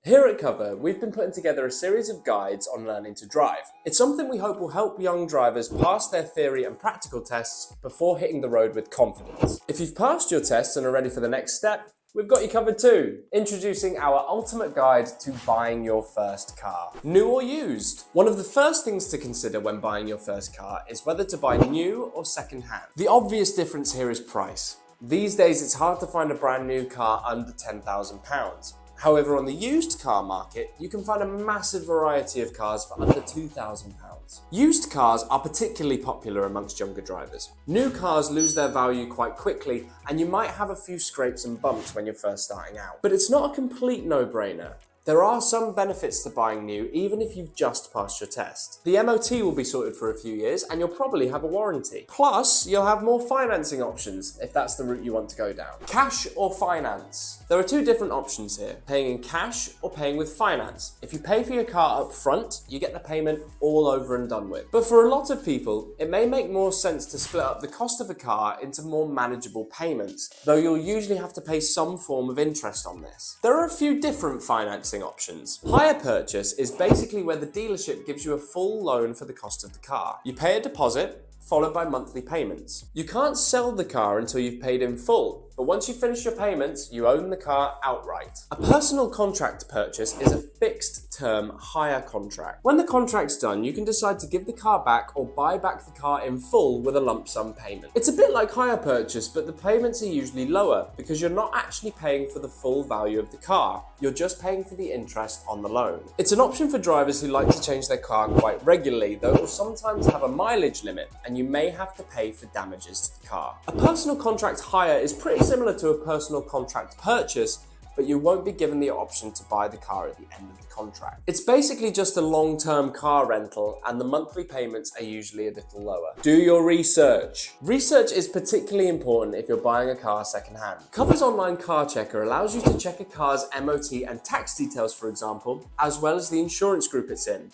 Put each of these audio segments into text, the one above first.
Here at Cover, we've been putting together a series of guides on learning to drive. It's something we hope will help young drivers pass their theory and practical tests before hitting the road with confidence. If you've passed your tests and are ready for the next step, we've got you covered too. Introducing our ultimate guide to buying your first car. New or used? One of the first things to consider when buying your first car is whether to buy new or second hand. The obvious difference here is price. These days it's hard to find a brand new car under £10,000. However, on the used car market, you can find a massive variety of cars for under £2,000. Used cars are particularly popular amongst younger drivers. New cars lose their value quite quickly, and you might have a few scrapes and bumps when you're first starting out. But it's not a complete no-brainer. There are some benefits to buying new, even if you've just passed your test. The MOT will be sorted for a few years, and you'll probably have a warranty. Plus, you'll have more financing options, if that's the route you want to go down. Cash or finance? There are two different options here, paying in cash or paying with finance. If you pay for your car up front, you get the payment all over and done with. But for a lot of people, it may make more sense to split up the cost of a car into more manageable payments, though you'll usually have to pay some form of interest on this. There are a few different financing options. Hire purchase is basically where the dealership gives you a full loan for the cost of the car. You pay a deposit, followed by monthly payments. You can't sell the car until you've paid in full, but once you finish your payments, you own the car outright. A personal contract purchase is a fixed term hire contract. When the contract's done, you can decide to give the car back or buy back the car in full with a lump sum payment. It's a bit like hire purchase, but the payments are usually lower because you're not actually paying for the full value of the car. You're just paying for the interest on the loan. It's an option for drivers who like to change their car quite regularly, though it will sometimes have a mileage limit and you may have to pay for damages to the car. A personal contract hire is pretty similar to a personal contract purchase, but you won't be given the option to buy the car at the end of the contract. It's basically just a long-term car rental, and the monthly payments are usually a little lower. Do your research. Research is particularly important if you're buying a car secondhand. Cover's online car checker allows you to check a car's MOT and tax details, for example, as well as the insurance group it's in.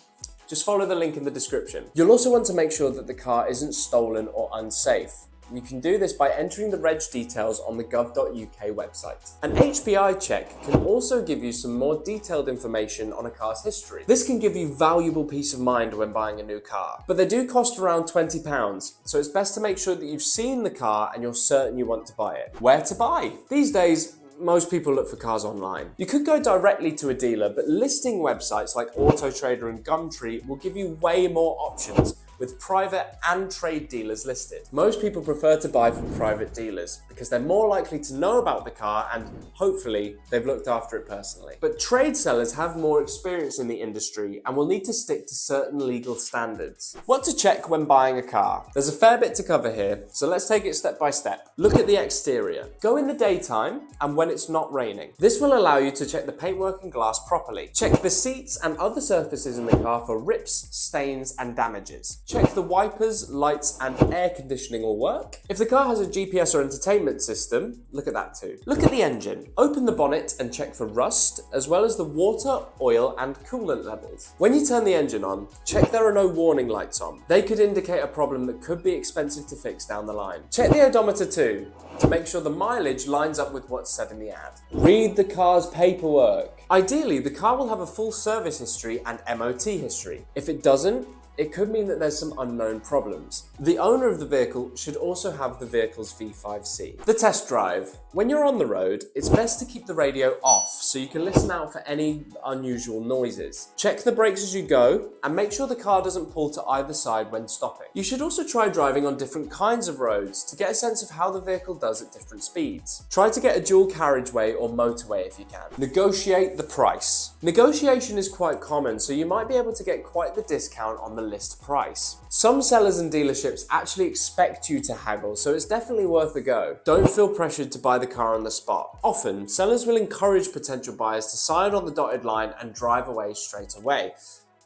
Just follow the link in the description. You'll also want to make sure that the car isn't stolen or unsafe. You can do this by entering the reg details on the gov.uk website. An HPI check can also give you some more detailed information on a car's history. This can give you valuable peace of mind when buying a new car, but they do cost around £20, so it's best to make sure that you've seen the car and you're certain you want to buy it. Where to buy? These days, most people look for cars online. You could go directly to a dealer, but listing websites like Auto Trader and Gumtree will give you way more options, with private and trade dealers listed. Most people prefer to buy from private dealers because they're more likely to know about the car and hopefully they've looked after it personally. But trade sellers have more experience in the industry and will need to stick to certain legal standards. What to check when buying a car? There's a fair bit to cover here, so let's take it step by step. Look at the exterior. Go in the daytime and when it's not raining. This will allow you to check the paintwork and glass properly. Check the seats and other surfaces in the car for rips, stains and damages. Check the wipers, lights and air conditioning all work. If the car has a GPS or entertainment system, look at that too. Look at the engine. Open the bonnet and check for rust, as well as the water, oil and coolant levels. When you turn the engine on, check there are no warning lights on. They could indicate a problem that could be expensive to fix down the line. Check the odometer too, to make sure the mileage lines up with what's said in the ad. Read the car's paperwork. Ideally, the car will have a full service history and MOT history. If it doesn't, it could mean that there's some unknown problems. The owner of the vehicle should also have the vehicle's V5C. The test drive. When you're on the road, it's best to keep the radio off so you can listen out for any unusual noises. Check the brakes as you go and make sure the car doesn't pull to either side when stopping. You should also try driving on different kinds of roads to get a sense of how the vehicle does at different speeds. Try to get a dual carriageway or motorway if you can. Negotiate the price. Negotiation is quite common, so you might be able to get quite the discount on the list price. Some sellers and dealerships actually expect you to haggle, so it's definitely worth a go. Don't feel pressured to buy the car on the spot. Often, sellers will encourage potential buyers to sign on the dotted line and drive away straight away.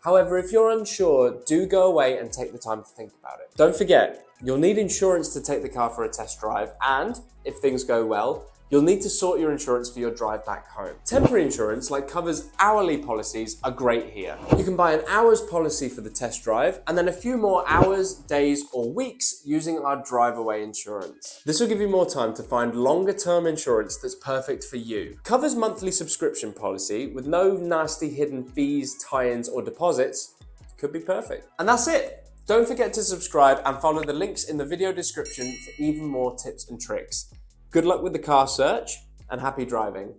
However, if you're unsure, do go away and take the time to think about it. Don't forget, you'll need insurance to take the car for a test drive, and if things go well, you'll need to sort your insurance for your drive back home. Temporary insurance, like Cover's hourly policies, are great here. You can buy an hour's policy for the test drive, and then a few more hours, days, or weeks using our drive away insurance. This will give you more time to find longer term insurance that's perfect for you. Cover's monthly subscription policy, with no nasty hidden fees, tie-ins, or deposits, could be perfect. And that's it. Don't forget to subscribe and follow the links in the video description for even more tips and tricks. Good luck with the car search and happy driving.